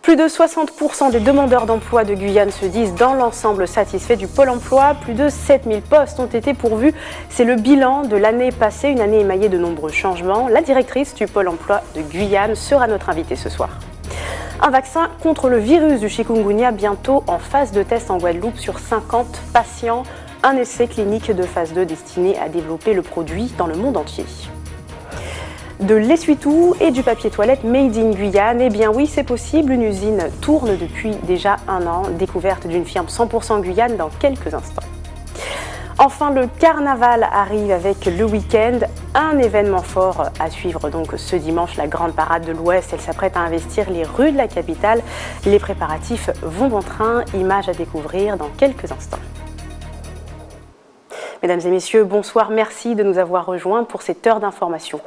Plus de 60% des demandeurs d'emploi de Guyane se disent dans l'ensemble satisfaits du Pôle emploi. Plus de 7000 postes ont été pourvus. C'est le bilan de l'année passée, une année émaillée de nombreux changements. La directrice du Pôle emploi de Guyane sera notre invitée ce soir. Un vaccin contre le virus du chikungunya bientôt en phase de test en Guadeloupe sur 50 patients. Un essai clinique de phase 2 destiné à développer le produit dans le monde entier. De l'essuie-tout et du papier toilette made in Guyane, eh bien oui, c'est possible. Une usine tourne depuis déjà un an. Découverte d'une firme 100% Guyane dans quelques instants. Enfin, le carnaval arrive avec le week-end. Un événement fort à suivre donc ce dimanche, la grande parade de l'Ouest. Elle s'apprête à investir les rues de la capitale. Les préparatifs vont bon train. Images à découvrir dans quelques instants. Mesdames et messieurs, bonsoir, merci de nous avoir rejoints pour cette heure d'information.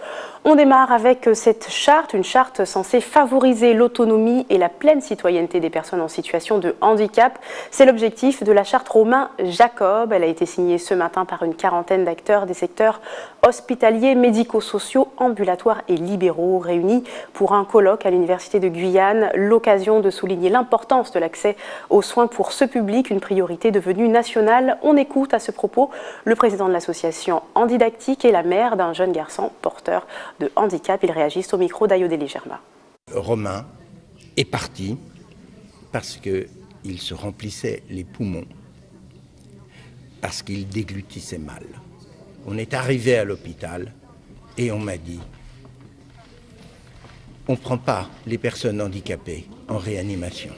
On démarre avec cette charte, une charte censée favoriser l'autonomie et la pleine citoyenneté des personnes en situation de handicap. C'est l'objectif de la charte Romain Jacob. Elle a été signée ce matin par une quarantaine d'acteurs des secteurs hospitaliers, médico-sociaux, ambulatoires et libéraux réunis pour un colloque à l'Université de Guyane. L'occasion de souligner l'importance de l'accès aux soins pour ce public, une priorité devenue nationale. On écoute à ce propos le président de l'association Handidactique et la mère d'un jeune garçon porteur de handicap. Ils réagissent au micro d'Ayodele Germa. Romain est parti parce qu'il se remplissait les poumons, parce qu'il déglutissait mal. On est arrivé à l'hôpital et on m'a dit « On ne prend pas les personnes handicapées en réanimation ».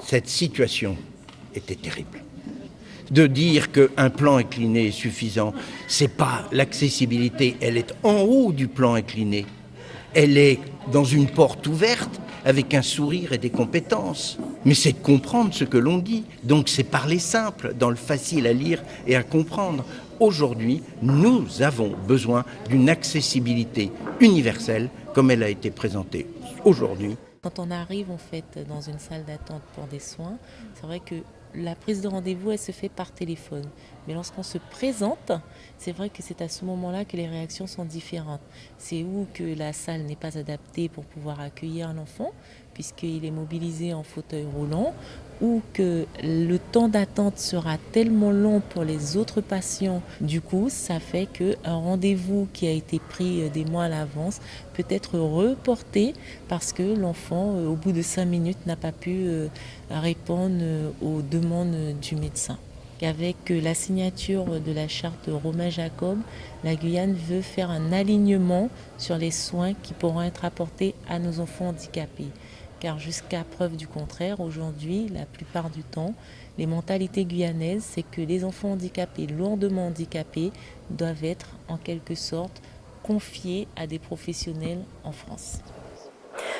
Cette situation était terrible. De dire qu'un plan incliné est suffisant, c'est pas l'accessibilité, elle est en haut du plan incliné. Elle est dans une porte ouverte avec un sourire et des compétences. Mais c'est de comprendre ce que l'on dit. Donc c'est parler simple, dans le facile à lire et à comprendre. Aujourd'hui, nous avons besoin d'une accessibilité universelle comme elle a été présentée aujourd'hui. Quand on arrive en fait dans une salle d'attente pour des soins, c'est vrai que la prise de rendez-vous, elle se fait par téléphone. Mais lorsqu'on se présente, c'est vrai que c'est à ce moment-là que les réactions sont différentes. C'est où que la salle n'est pas adaptée pour pouvoir accueillir l'enfant, puisqu'il est mobilisé en fauteuil roulant, ou que le temps d'attente sera tellement long pour les autres patients. Du coup, ça fait qu'un rendez-vous qui a été pris des mois à l'avance peut être reporté parce que l'enfant, au bout de 5 minutes, n'a pas pu répondre aux demandes du médecin. Avec la signature de la charte Romain Jacob, la Guyane veut faire un alignement sur les soins qui pourront être apportés à nos enfants handicapés. Car jusqu'à preuve du contraire, aujourd'hui, la plupart du temps, les mentalités guyanaises, c'est que les enfants handicapés, lourdement handicapés, doivent être en quelque sorte confiés à des professionnels en France.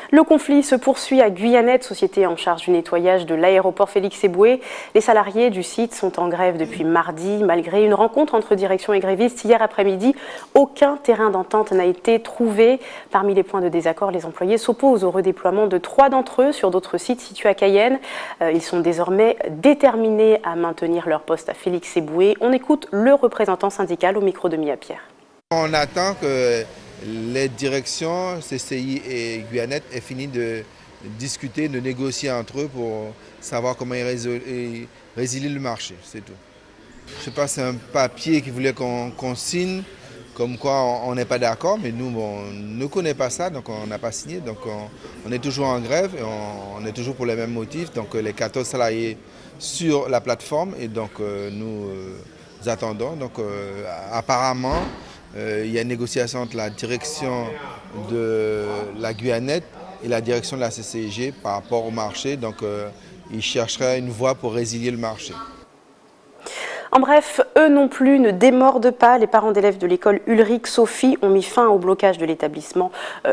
Le conflit se poursuit à Guyanette, société en charge du nettoyage de l'aéroport Félix-Éboué. Les salariés du site sont en grève depuis mardi. Malgré une rencontre entre direction et grévistes hier après-midi, aucun terrain d'entente n'a été trouvé. Parmi les points de désaccord, les employés s'opposent au redéploiement de 3 d'entre eux sur d'autres sites situés à Cayenne. Ils sont désormais déterminés à maintenir leur poste à Félix-Éboué. On écoute le représentant syndical au micro de Mia Pierre. On attend que les directions CCI et Guyanette aient fini de discuter, de négocier entre eux pour savoir comment ils résilier le marché, c'est tout. Je ne sais pas, c'est un papier qu'ils voulaient qu'on signe, comme quoi on n'est pas d'accord, mais nous, on ne connaît pas ça, donc on n'a pas signé. Donc on est toujours en grève et on est toujours pour les mêmes motifs. Donc les 14 salariés sur la plateforme et donc nous attendons. Donc apparemment, il y a une négociation entre la direction de la Guyanette et la direction de la CCIG par rapport au marché. Donc, ils chercheraient une voie pour résilier le marché. En bref, eux non plus ne démordent pas. Les parents d'élèves de l'école Ulrich Sophie ont mis fin au blocage de l'établissement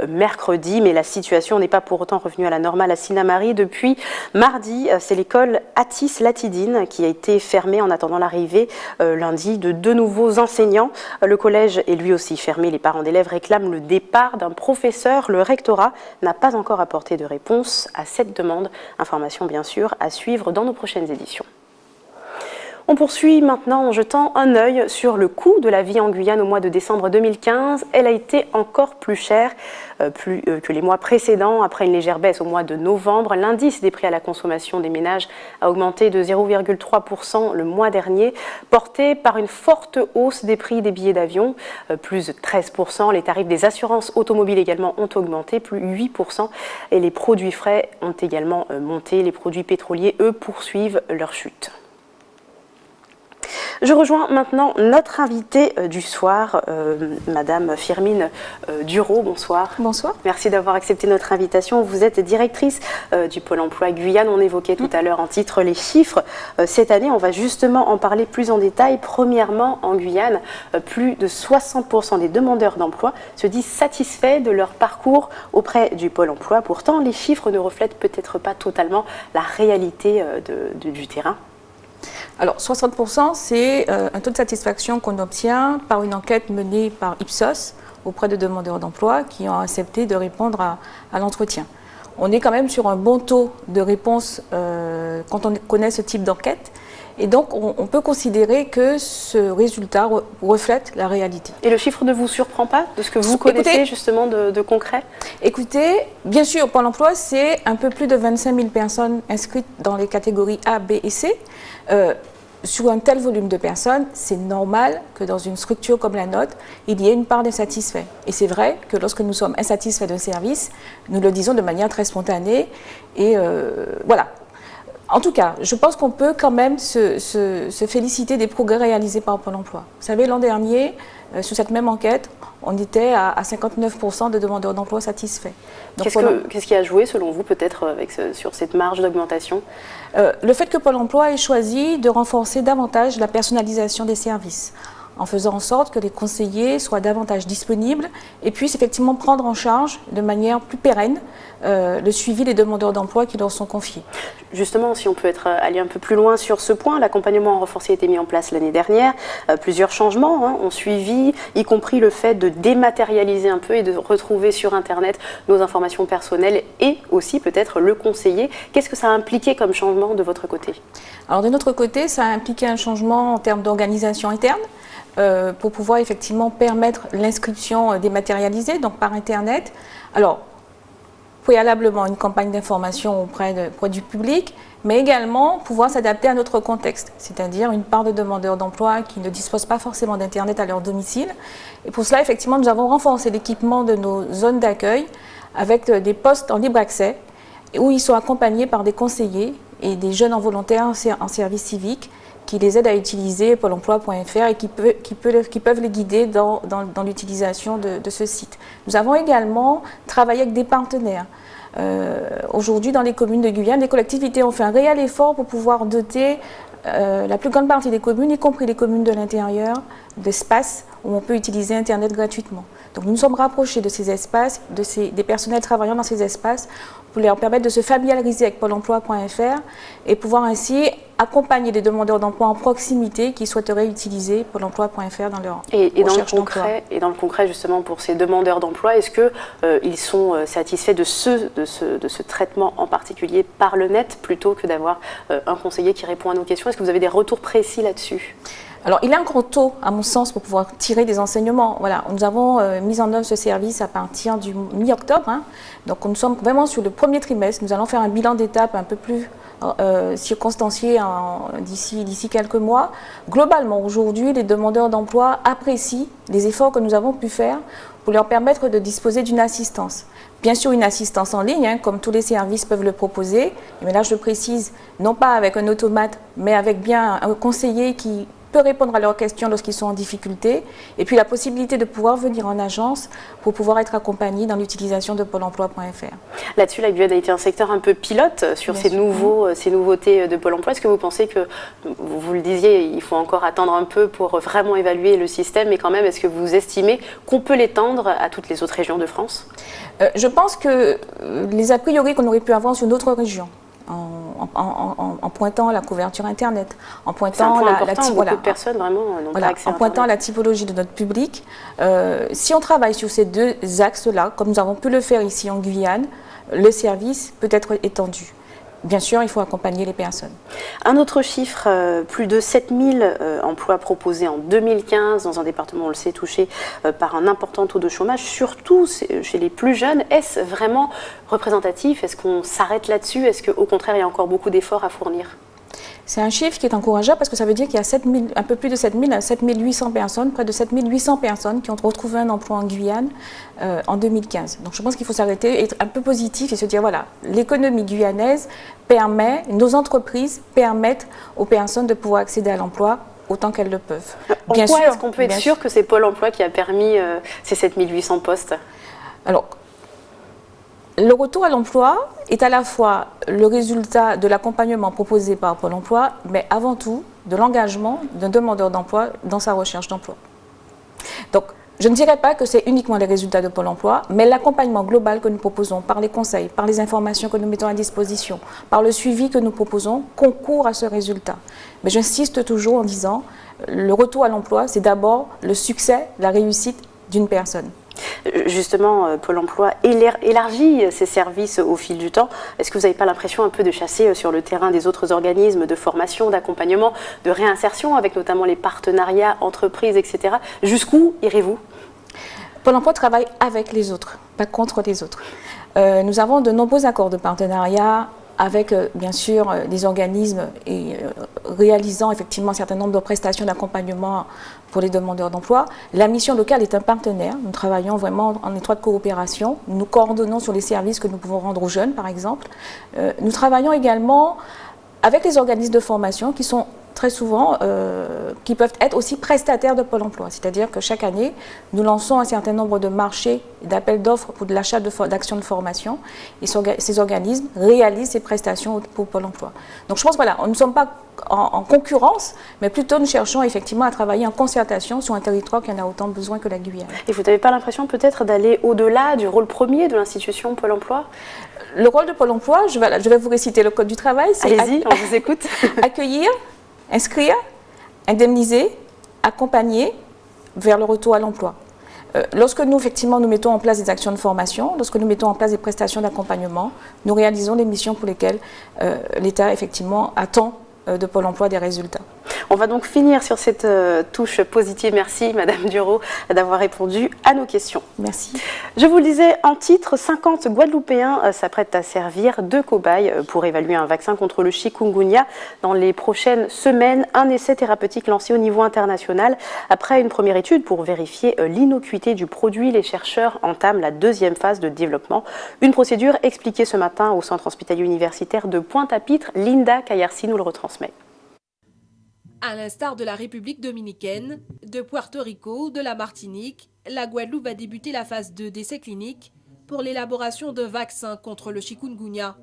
mercredi, mais la situation n'est pas pour autant revenue à la normale à Sinnamary. Depuis mardi, c'est l'école Atis Latidine qui a été fermée en attendant l'arrivée lundi de 2 nouveaux enseignants. Le collège est lui aussi fermé. Les parents d'élèves réclament le départ d'un professeur. Le rectorat n'a pas encore apporté de réponse à cette demande. Information bien sûr à suivre dans nos prochaines éditions. On poursuit maintenant en jetant un œil sur le coût de la vie en Guyane au mois de décembre 2015. Elle a été encore plus chère que les mois précédents. Après une légère baisse au mois de novembre, l'indice des prix à la consommation des ménages a augmenté de 0,3% le mois dernier, porté par une forte hausse des prix des billets d'avion, plus de 13%. Les tarifs des assurances automobiles également ont augmenté, plus 8%. Et les produits frais ont également monté. Les produits pétroliers, eux, poursuivent leur chute. Je rejoins maintenant notre invitée du soir, Madame Firmine Dureau. Bonsoir. Bonsoir. Merci d'avoir accepté notre invitation. Vous êtes directrice du Pôle emploi Guyane. On évoquait tout à l'heure en titre les chiffres. Cette année, on va justement en parler plus en détail. Premièrement, en Guyane, plus de 60% des demandeurs d'emploi se disent satisfaits de leur parcours auprès du Pôle emploi. Pourtant, les chiffres ne reflètent peut-être pas totalement la réalité du terrain. Alors 60%, c'est un taux de satisfaction qu'on obtient par une enquête menée par Ipsos auprès de demandeurs d'emploi qui ont accepté de répondre à l'entretien. On est quand même sur un bon taux de réponse quand on connaît ce type d'enquête. Et donc, on peut considérer que ce résultat reflète la réalité. Et le chiffre ne vous surprend pas de ce que vous connaissez justement de concret? Écoutez, bien sûr, Pôle emploi, c'est un peu plus de 25 000 personnes inscrites dans les catégories A, B et C. Sur un tel volume de personnes, c'est normal que dans une structure comme la nôtre, il y ait une part d'insatisfaits. Et c'est vrai que lorsque nous sommes insatisfaits d'un service, nous le disons de manière très spontanée. Et voilà. En tout cas, je pense qu'on peut quand même se féliciter des progrès réalisés par Pôle emploi. Vous savez, l'an dernier, sur cette même enquête, on était à 59% de demandeurs d'emploi satisfaits. Qu'est-ce qui a joué, selon vous, peut-être sur cette marge d'augmentation? Le fait que Pôle emploi ait choisi de renforcer davantage la personnalisation des services, en faisant en sorte que les conseillers soient davantage disponibles et puissent effectivement prendre en charge de manière plus pérenne le suivi des demandeurs d'emploi qui leur sont confiés. Justement, si on peut aller un peu plus loin sur ce point, l'accompagnement renforcé a été mis en place l'année dernière. Plusieurs changements ont suivi, y compris le fait de dématérialiser un peu et de retrouver sur Internet nos informations personnelles et aussi peut-être le conseiller. Qu'est-ce que ça a impliqué comme changement de votre côté? Alors de notre côté, ça a impliqué un changement en termes d'organisation interne. Pour pouvoir effectivement permettre l'inscription dématérialisée, donc par Internet. Alors, préalablement une campagne d'information auprès du public, mais également pouvoir s'adapter à notre contexte, c'est-à-dire une part de demandeurs d'emploi qui ne disposent pas forcément d'Internet à leur domicile. Et pour cela, effectivement, nous avons renforcé l'équipement de nos zones d'accueil avec des postes en libre accès où ils sont accompagnés par des conseillers et des jeunes en volontaire en service civique qui les aident à utiliser Pôle emploi.fr et qui peuvent les guider dans l'utilisation de ce site. Nous avons également travaillé avec des partenaires. Aujourd'hui, dans les communes de Guyane, les collectivités ont fait un réel effort pour pouvoir doter la plus grande partie des communes, y compris les communes de l'intérieur, d'espaces où on peut utiliser Internet gratuitement. Donc nous nous sommes rapprochés de ces espaces, des personnels travaillant dans ces espaces, pour leur permettre de se familiariser avec Pôle emploi.fr et pouvoir ainsi accompagner des demandeurs d'emploi en proximité qui souhaiteraient utiliser Pôle emploi.fr dans leur recherche d'emploi. Et dans le concret, justement, pour ces demandeurs d'emploi, est-ce qu'ils sont satisfaits de ce traitement en particulier par le net plutôt que d'avoir un conseiller qui répond à nos questions? Est-ce que vous avez des retours précis là-dessus? Alors, il est encore tôt, à mon sens, pour pouvoir tirer des enseignements. Voilà, nous avons mis en œuvre ce service à partir du mi-octobre. Donc, nous sommes vraiment sur le premier trimestre. Nous allons faire un bilan d'étape un peu plus circonstancié d'ici quelques mois. Globalement, aujourd'hui, les demandeurs d'emploi apprécient les efforts que nous avons pu faire pour leur permettre de disposer d'une assistance. Bien sûr, une assistance en ligne, comme tous les services peuvent le proposer. Mais là, je précise, non pas avec un automate, mais avec bien un conseiller qui peut répondre à leurs questions lorsqu'ils sont en difficulté, et puis la possibilité de pouvoir venir en agence pour pouvoir être accompagnés dans l'utilisation de Pôle emploi.fr. Là-dessus, la Guyane a été un secteur un peu pilote sur ces nouveautés de Pôle emploi. Est-ce que vous pensez que, vous le disiez, il faut encore attendre un peu pour vraiment évaluer le système, mais quand même, est-ce que vous estimez qu'on peut l'étendre à toutes les autres régions de France? Je pense que les a priori qu'on aurait pu avoir sur d'autres régions, en pointant la couverture Internet, en pointant la typologie de notre public. Si on travaille sur ces deux axes-là, comme nous avons pu le faire ici en Guyane, le service peut être étendu. bien sûr, il faut accompagner les personnes. Un autre chiffre, plus de 7000 emplois proposés en 2015 dans un département, on le sait, touché par un important taux de chômage, surtout chez les plus jeunes. Est-ce vraiment représentatif? Est-ce qu'on s'arrête là-dessus? Est-ce qu'au contraire, il y a encore beaucoup d'efforts à fournir? C'est un chiffre qui est encourageant parce que ça veut dire qu'il y a un peu plus de 7000 à 7800 personnes, près de 7800 personnes qui ont retrouvé un emploi en Guyane en 2015. Donc je pense qu'il faut s'arrêter, être un peu positif et se dire voilà, l'économie guyanaise permet, nos entreprises permettent aux personnes de pouvoir accéder à l'emploi autant qu'elles le peuvent. En quoi est-ce qu'on peut être sûr que c'est Pôle emploi qui a permis ces 7800 postes? Alors, le retour à l'emploi est à la fois le résultat de l'accompagnement proposé par Pôle emploi, mais avant tout de l'engagement d'un demandeur d'emploi dans sa recherche d'emploi. Donc, je ne dirais pas que c'est uniquement les résultats de Pôle emploi, mais l'accompagnement global que nous proposons par les conseils, par les informations que nous mettons à disposition, par le suivi que nous proposons, concourt à ce résultat. Mais j'insiste toujours en disant, le retour à l'emploi, c'est d'abord le succès, la réussite d'une personne. Justement, Pôle emploi élargit ses services au fil du temps. Est-ce que vous n'avez pas l'impression un peu de chasser sur le terrain des autres organismes de formation, d'accompagnement, de réinsertion, avec notamment les partenariats, entreprises, etc. Jusqu'où irez-vous? Pôle emploi travaille avec les autres, pas contre les autres. Nous avons de nombreux accords de partenariat avec, bien sûr, des organismes réalisant effectivement un certain nombre de prestations d'accompagnement pour les demandeurs d'emploi. La mission locale est un partenaire. Nous travaillons vraiment en étroite coopération. Nous coordonnons sur les services que nous pouvons rendre aux jeunes, par exemple. Nous travaillons également avec les organismes de formation qui sont très souvent, qui peuvent être aussi prestataires de Pôle emploi. C'est-à-dire que chaque année, nous lançons un certain nombre de marchés, d'appels d'offres pour de l'achat d'actions de formation. Et ces organismes réalisent ces prestations pour Pôle emploi. Donc je pense, voilà, nous ne sommes pas en concurrence, mais plutôt nous cherchons effectivement à travailler en concertation sur un territoire qui en a autant besoin que la Guyane. Et vous n'avez pas l'impression peut-être d'aller au-delà du rôle premier de l'institution Pôle emploi? Le rôle de Pôle emploi, je vais vous réciter le Code du travail. Allez-y, on vous écoute. Accueillir, inscrire, indemniser, accompagner vers le retour à l'emploi. Lorsque nous, effectivement, nous mettons en place des actions de formation, lorsque nous mettons en place des prestations d'accompagnement, nous réalisons des missions pour lesquelles l'État, effectivement, attend de Pôle emploi des résultats. On va donc finir sur cette touche positive. Merci Madame Duro d'avoir répondu à nos questions. Merci. Je vous le disais en titre, 50 Guadeloupéens s'apprêtent à servir de cobayes pour évaluer un vaccin contre le chikungunya dans les prochaines semaines. Un essai thérapeutique lancé au niveau international. Après une première étude pour vérifier l'innocuité du produit, les chercheurs entament la deuxième phase de développement. Une procédure expliquée ce matin au centre hospitalier universitaire de Pointe-à-Pitre. Linda Kayarsi nous le retransmet. À l'instar de la République dominicaine, de Puerto Rico, de la Martinique, la Guadeloupe va débuter la phase 2 d'essai clinique pour l'élaboration d'un vaccin contre le chikungunya.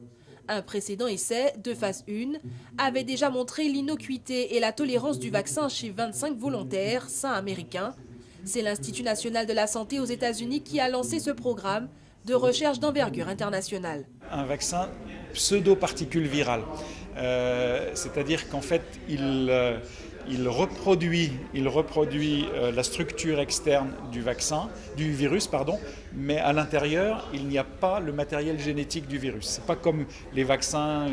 Un précédent essai de phase 1 avait déjà montré l'innocuité et la tolérance du vaccin chez 25 volontaires sains américains. C'est l'Institut national de la santé aux États-Unis qui a lancé ce programme de recherche d'envergure internationale. Un vaccin pseudo-particule virale. C'est-à-dire qu'en fait, il reproduit la structure externe du virus, mais à l'intérieur, il n'y a pas le matériel génétique du virus. Ce n'est pas comme les vaccins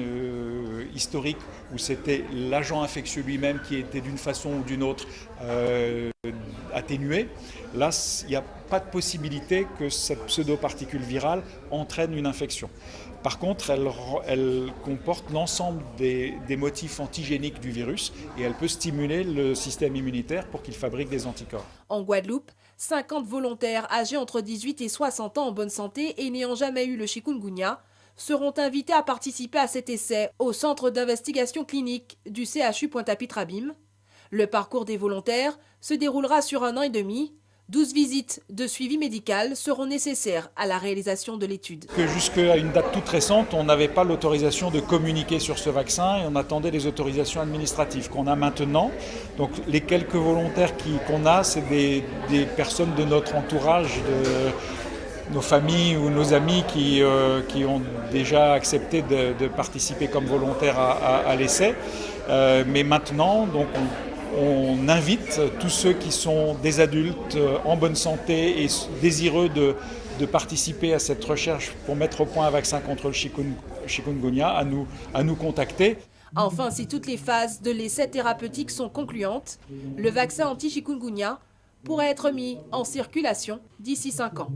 historiques où c'était l'agent infectieux lui-même qui était d'une façon ou d'une autre atténué. Là, il n'y a pas de possibilité que cette pseudo-particule virale entraîne une infection. Par contre, elle comporte l'ensemble des motifs antigéniques du virus et elle peut stimuler le système immunitaire pour qu'il fabrique des anticorps. En Guadeloupe, 50 volontaires âgés entre 18 et 60 ans en bonne santé et n'ayant jamais eu le chikungunya seront invités à participer à cet essai au centre d'investigation clinique du CHU Pointe-à-Pitre-Abîme. Le parcours des volontaires se déroulera sur 1 an et demi. 12 visites de suivi médical seront nécessaires à la réalisation de l'étude. Jusqu'à une date toute récente, on n'avait pas l'autorisation de communiquer sur ce vaccin et on attendait les autorisations administratives qu'on a maintenant. Donc les quelques volontaires qu'on a, c'est des personnes de notre entourage, de nos familles ou nos amis qui ont déjà accepté de participer comme volontaires à l'essai. Mais maintenant, donc on invite tous ceux qui sont des adultes en bonne santé et désireux de participer à cette recherche pour mettre au point un vaccin contre le chikungunya à nous contacter. Enfin, si toutes les phases de l'essai thérapeutique sont concluantes, le vaccin anti-chikungunya pourrait être mis en circulation d'ici 5 ans.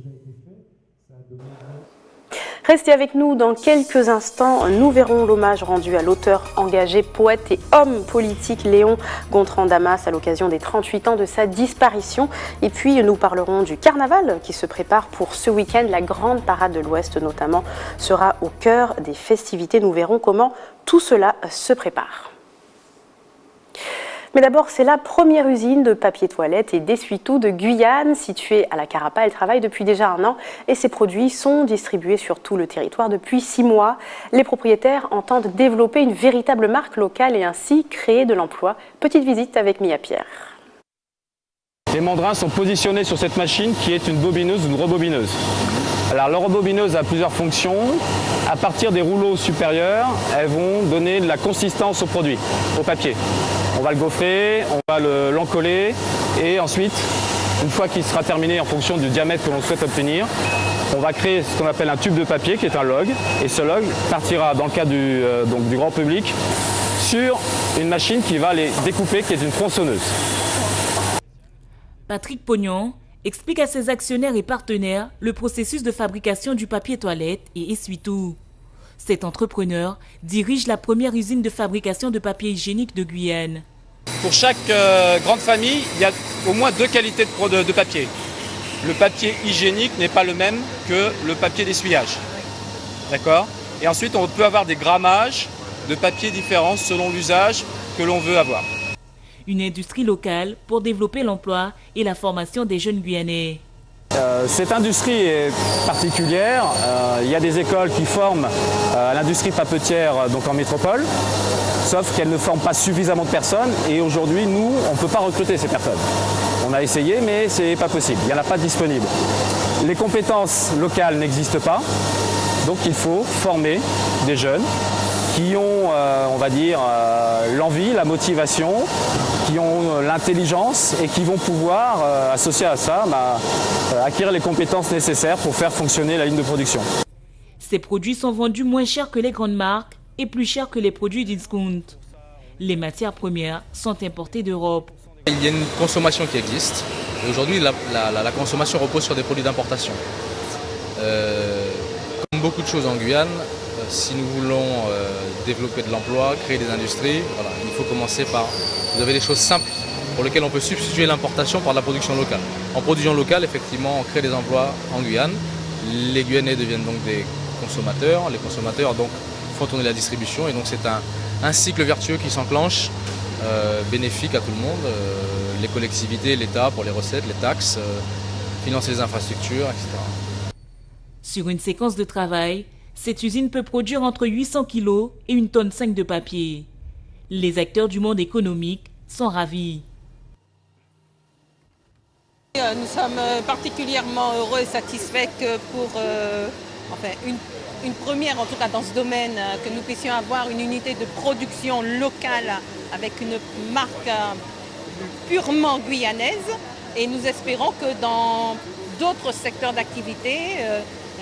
Restez avec nous dans quelques instants. Nous verrons l'hommage rendu à l'auteur engagé, poète et homme politique Léon Gontran Damas à l'occasion des 38 ans de sa disparition. Et puis nous parlerons du carnaval qui se prépare pour ce week-end. La grande parade de l'Ouest notamment sera au cœur des festivités. Nous verrons comment tout cela se prépare. Mais d'abord, c'est la première usine de papier toilette et d'essuie-tout de Guyane, située à la Carapa. Elle travaille depuis déjà 1 an et ses produits sont distribués sur tout le territoire depuis 6 mois. Les propriétaires entendent développer une véritable marque locale et ainsi créer de l'emploi. Petite visite avec Mia Pierre. Les mandrins sont positionnés sur cette machine qui est une bobineuse ou une rebobineuse. Alors la rebobineuse a plusieurs fonctions. À partir des rouleaux supérieurs, elles vont donner de la consistance au produit, au papier. On va le gaufrer, on va l'encoller et ensuite, une fois qu'il sera terminé en fonction du diamètre que l'on souhaite obtenir, on va créer ce qu'on appelle un tube de papier qui est un log. Et ce log partira dans le cas du grand public sur une machine qui va les découper, qui est une tronçonneuse. Patrick Pognon explique à ses actionnaires et partenaires le processus de fabrication du papier toilette et essuie-tout. Cet entrepreneur dirige la première usine de fabrication de papier hygiénique de Guyane. Pour chaque grande famille, il y a au moins 2 qualités de papier. Le papier hygiénique n'est pas le même que le papier d'essuyage. D'accord ? Et ensuite, on peut avoir des grammages de papier différents selon l'usage que l'on veut avoir. Une industrie locale pour développer l'emploi et la formation des jeunes Guyanais. Cette industrie est particulière. Il y a des écoles qui forment à l'industrie papetière donc en métropole, sauf qu'elles ne forment pas suffisamment de personnes et aujourd'hui, nous, on ne peut pas recruter ces personnes. On a essayé, mais ce n'est pas possible. Il n'y en a pas de disponible. Les compétences locales n'existent pas, donc il faut former des jeunes qui ont, on va dire, l'envie, la motivation, qui ont l'intelligence et qui vont pouvoir, associer à ça, acquérir les compétences nécessaires pour faire fonctionner la ligne de production. Ces produits sont vendus moins cher que les grandes marques et plus cher que les produits discount. Les matières premières sont importées d'Europe. Il y a une consommation qui existe. Et aujourd'hui, la consommation repose sur des produits d'importation. Comme beaucoup de choses en Guyane, si nous voulons développer de l'emploi, créer des industries, voilà, il faut commencer par... Vous avez des choses simples pour lesquelles on peut substituer l'importation par la production locale. En production locale, effectivement, on crée des emplois en Guyane. Les Guyanais deviennent donc des consommateurs. Les consommateurs donc, font tourner la distribution. Et donc c'est un cycle vertueux qui s'enclenche, bénéfique à tout le monde. Les collectivités, l'État pour les recettes, les taxes, financer les infrastructures, etc. Sur une séquence de travail, cette usine peut produire entre 800 kg et 1,5 tonne de papier. Les acteurs du monde économique sont ravis. Nous sommes particulièrement heureux et satisfaits que pour une première, en tout cas dans ce domaine, que nous puissions avoir une unité de production locale avec une marque purement guyanaise. Et nous espérons que dans d'autres secteurs d'activité,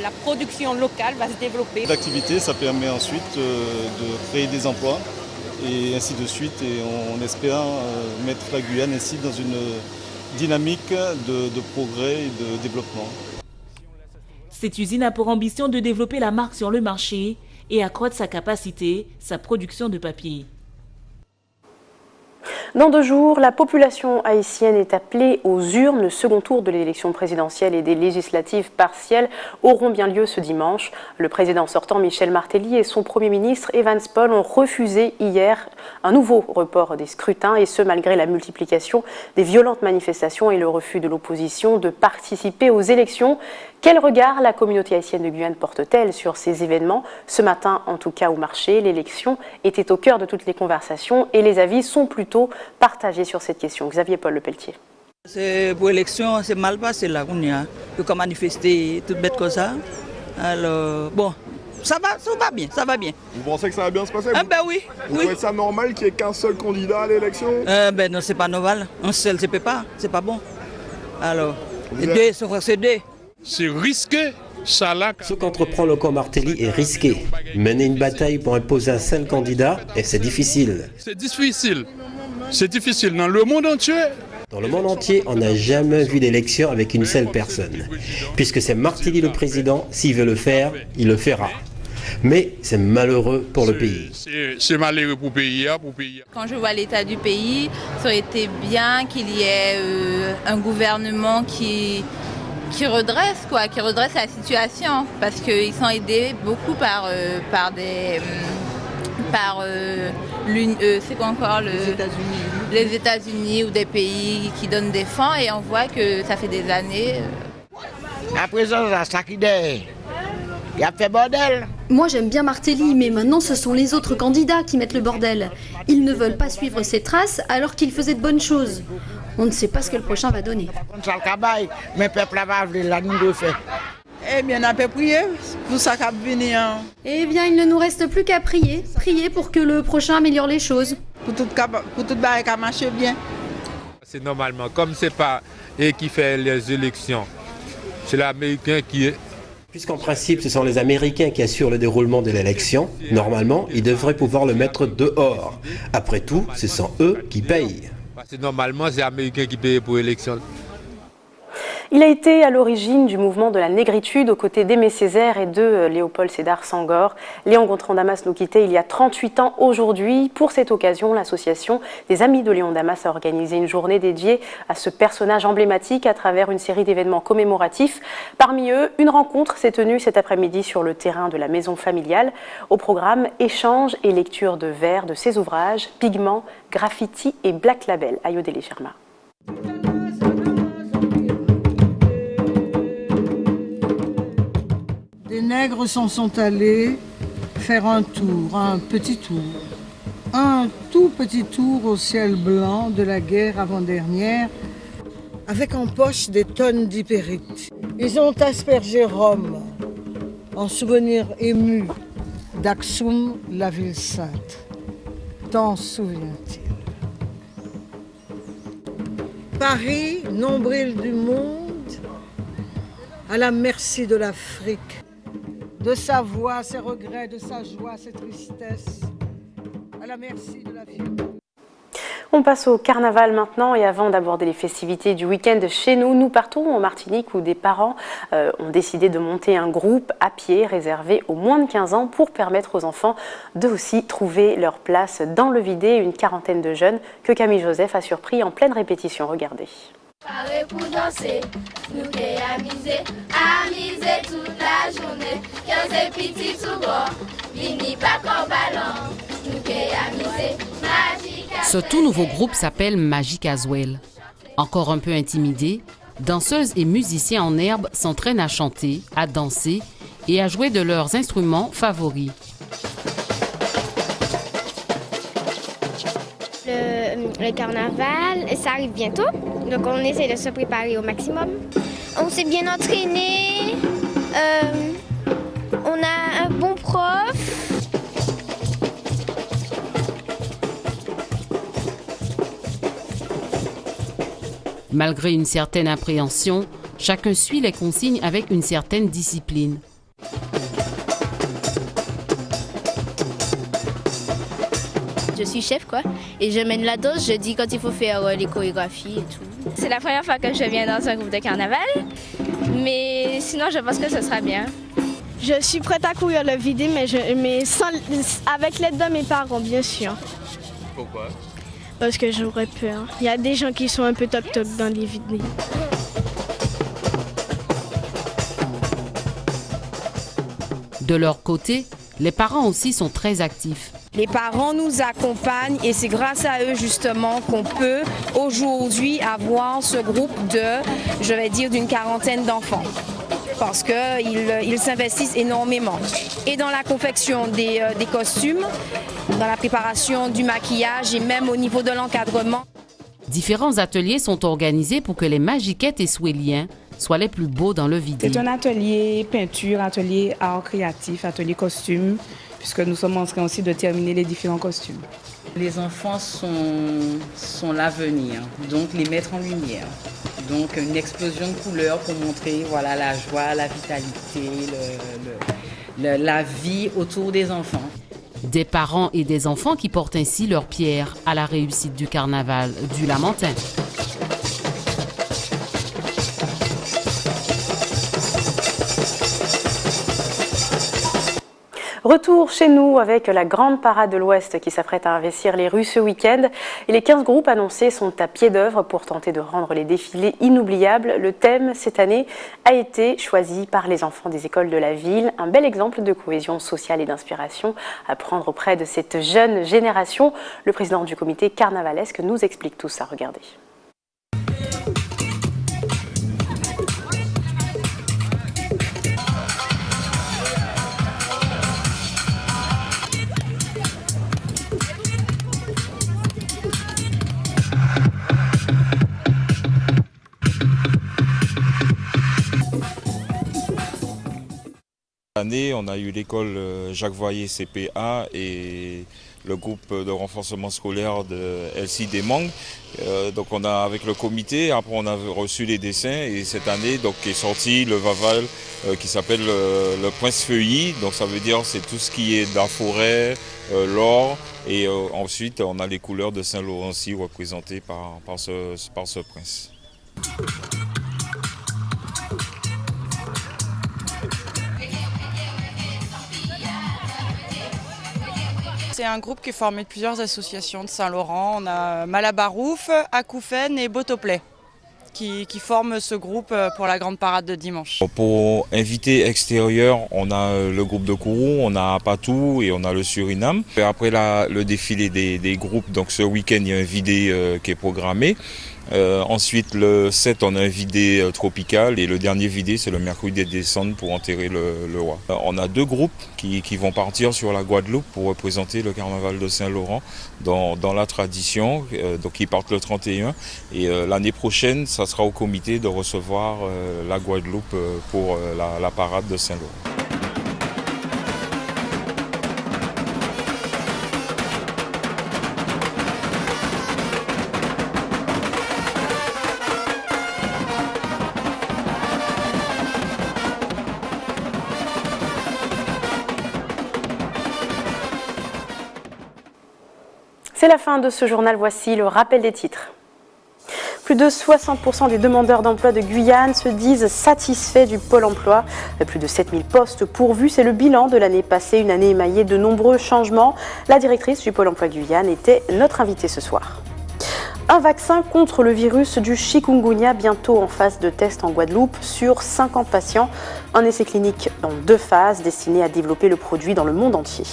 la production locale va se développer. L'activité, ça permet ensuite de créer des emplois et ainsi de suite. Et on espère mettre la Guyane ainsi dans une dynamique de progrès et de développement. Cette usine a pour ambition de développer la marque sur le marché et accroître sa capacité, sa production de papier. Dans 2 jours, la population haïtienne est appelée aux urnes. Le second tour de l'élection présidentielle et des législatives partielles auront bien lieu ce dimanche. Le président sortant Michel Martelly et son premier ministre Evans Paul ont refusé hier un nouveau report des scrutins et ce malgré la multiplication des violentes manifestations et le refus de l'opposition de participer aux élections. Quel regard la communauté haïtienne de Guyane porte-t-elle sur ces événements? Ce matin, en tout cas au marché, l'élection était au cœur de toutes les conversations et les avis sont plutôt partagés sur cette question. Xavier Paul Lepelletier. Pour l'élection, c'est mal passé là, on a manifesté tout bête comme ça. Alors, bon, ça va bien, ça va bien. Vous pensez que ça va bien se passer? Ah ben oui. Vous trouvez ça normal qu'il n'y ait qu'un seul candidat à l'élection? Ben non, c'est pas normal. Un seul, c'est pas bon. Alors, c'est deux. C'est risqué, ça là. Ce qu'entreprend le camp Martelly est risqué. Mener une bataille pour imposer un seul candidat, et c'est difficile. C'est difficile. C'est difficile dans le monde entier. Dans le monde entier, on n'a jamais vu d'élection avec une seule personne. Puisque c'est Martelly le président, s'il veut le faire, il le fera. Mais c'est malheureux pour le pays. C'est malheureux pour le pays. Quand je vois l'état du pays, ça aurait été bien qu'il y ait un gouvernement qui redresse la situation. Parce qu'ils sont aidés beaucoup par les États-Unis ou des pays qui donnent des fonds, et on voit que ça fait des années. La présence à Sakidé, il a fait bordel. Moi j'aime bien Martelly, mais maintenant ce sont les autres candidats qui mettent le bordel. Ils ne veulent pas suivre ses traces alors qu'ils faisaient de bonnes choses. On ne sait pas ce que le prochain va donner. Mais le peuple va la nous de fait. Eh bien, on a prié pour ça qu'a venir. Eh bien, il ne nous reste plus qu'à prier. Prier pour que le prochain améliore les choses. Pour tout barrer qu'à marcher bien. C'est normalement, comme c'est pas eux qui fait les élections, c'est l'Américain qui est. Puisqu'en principe, ce sont les Américains qui assurent le déroulement de l'élection, normalement, ils devraient pouvoir le mettre dehors. Après tout, ce sont eux qui payent. Parce que normalement, c'est les Américains qui payent pour l'élection. Il a été à l'origine du mouvement de la négritude aux côtés d'Aimé Césaire et de Léopold Sédar Senghor. Léon Gontran Damas nous quittait il y a 38 ans aujourd'hui. Pour cette occasion, l'association des Amis de Léon Damas a organisé une journée dédiée à ce personnage emblématique à travers une série d'événements commémoratifs. Parmi eux, une rencontre s'est tenue cet après-midi sur le terrain de la maison familiale. Au programme, échange et lecture de vers de ses ouvrages, Pigments, Graffiti et Black Label. Ayodele Sharma. Les nègres s'en sont allés faire un tour, un petit tour. Un tout petit tour au ciel blanc de la guerre avant-dernière, avec en poche des tonnes d'hypérite. Ils ont aspergé Rome, en souvenir ému d'Aksum, la ville sainte. T'en souviens-t-il? Paris, nombril du monde, à la merci de l'Afrique. De sa voix, ses regrets, de sa joie, ses tristesses, à la merci de la vie. On passe au carnaval maintenant, et avant d'aborder les festivités du week-end chez nous, nous partons en Martinique où des parents ont décidé de monter un groupe à pied réservé aux moins de 15 ans pour permettre aux enfants de aussi trouver leur place dans le vidé. Une quarantaine de jeunes que Camille Joseph a surpris en pleine répétition. Regardez. Paré pour danser, nous qu'est amusé toute la journée. 15 petits sous bord, vini pas qu'en ballon, nous qu'est amusé, magique. Ce tout nouveau groupe s'appelle Magic as Well. Encore un peu intimidés, danseuses et musiciens en herbe s'entraînent à chanter, à danser et à jouer de leurs instruments favoris. Le carnaval, ça arrive bientôt, donc on essaie de se préparer au maximum. On s'est bien entraîné, on a un bon prof. Malgré une certaine appréhension, chacun suit les consignes avec une certaine discipline. Je suis chef et je mène la danse, je dis quand il faut faire les chorégraphies et tout. C'est la première fois que je viens dans un groupe de carnaval, mais sinon je pense que ce sera bien. Je suis prête à courir le vidé, mais avec l'aide de mes parents, bien sûr. Pourquoi? Parce que j'aurais peur. Il y a des gens qui sont un peu top dans les vidés. De leur côté, les parents aussi sont très actifs. Les parents nous accompagnent et c'est grâce à eux justement qu'on peut aujourd'hui avoir ce groupe d'une quarantaine d'enfants. Parce qu'ils s'investissent énormément. Et dans la confection des costumes, dans la préparation du maquillage et même au niveau de l'encadrement. Différents ateliers sont organisés pour que les magiquettes et swéliens soient les plus beaux dans le vidé. C'est un atelier peinture, atelier art créatif, atelier costume, puisque nous sommes en train aussi de terminer les différents costumes. Les enfants sont l'avenir, donc les mettre en lumière. Donc une explosion de couleurs pour montrer voilà, la joie, la vitalité, la vie autour des enfants. Des parents et des enfants qui portent ainsi leur pierre à la réussite du carnaval du Lamentin. Retour chez nous avec la grande parade de l'Ouest qui s'apprête à investir les rues ce week-end. Et les 15 groupes annoncés sont à pied d'œuvre pour tenter de rendre les défilés inoubliables. Le thème cette année a été choisi par les enfants des écoles de la ville. Un bel exemple de cohésion sociale et d'inspiration à prendre auprès de cette jeune génération. Le président du comité carnavalesque nous explique tout ça. Regardez. Année, on a eu l'école Jacques Voyer CPA et le groupe de renforcement scolaire de LC des Mangues. Donc on a avec le comité, après on a reçu les dessins et cette année donc est sorti le Vaval qui s'appelle le Prince Feuilly. Donc ça veut dire c'est tout ce qui est de la forêt, l'or et ensuite on a les couleurs de Saint-Laurent-ci représentées par ce prince. C'est un groupe qui est formé de plusieurs associations de Saint-Laurent. On a Malabarouf, Acoufen et Botoplay qui forment ce groupe pour la grande parade de dimanche. Pour invités extérieurs, on a le groupe de Kourou, on a Apatou et on a le Suriname. Et après le défilé des groupes, donc ce week-end il y a un vidé qui est programmé. Ensuite le 7 on a un vidé tropical et le dernier vidé c'est le mercredi des descentes pour enterrer le roi. On a deux groupes qui vont partir sur la Guadeloupe pour représenter le carnaval de Saint-Laurent dans la tradition, donc ils partent le 31 et l'année prochaine ça sera au comité de recevoir la Guadeloupe pour la parade de Saint-Laurent. C'est la fin de ce journal, voici le rappel des titres. Plus de 60% des demandeurs d'emploi de Guyane se disent satisfaits du Pôle emploi. Plus de 7000 postes pourvus, c'est le bilan de l'année passée, une année émaillée de nombreux changements. La directrice du Pôle emploi Guyane était notre invitée ce soir. Un vaccin contre le virus du chikungunya bientôt en phase de test en Guadeloupe sur 50 patients. Un essai clinique en 2 phases destiné à développer le produit dans le monde entier.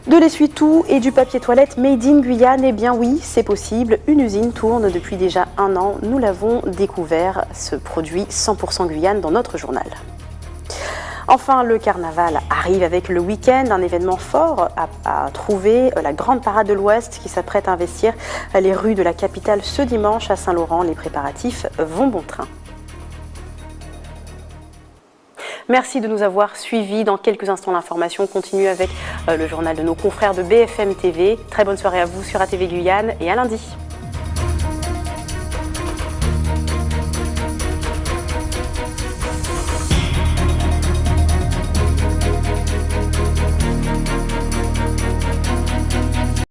De l'essuie-tout et du papier toilette made in Guyane, eh bien oui, c'est possible. Une usine tourne depuis déjà 1 an. Nous l'avons découvert, ce produit 100% Guyane dans notre journal. Enfin, le carnaval arrive avec le week-end, un événement fort à trouver, la grande parade de l'Ouest qui s'apprête à investir les rues de la capitale ce dimanche à Saint-Laurent. Les préparatifs vont bon train. Merci de nous avoir suivis. Dans quelques instants, l'information continue avec le journal de nos confrères de BFM TV. Très bonne soirée à vous sur ATV Guyane et à lundi.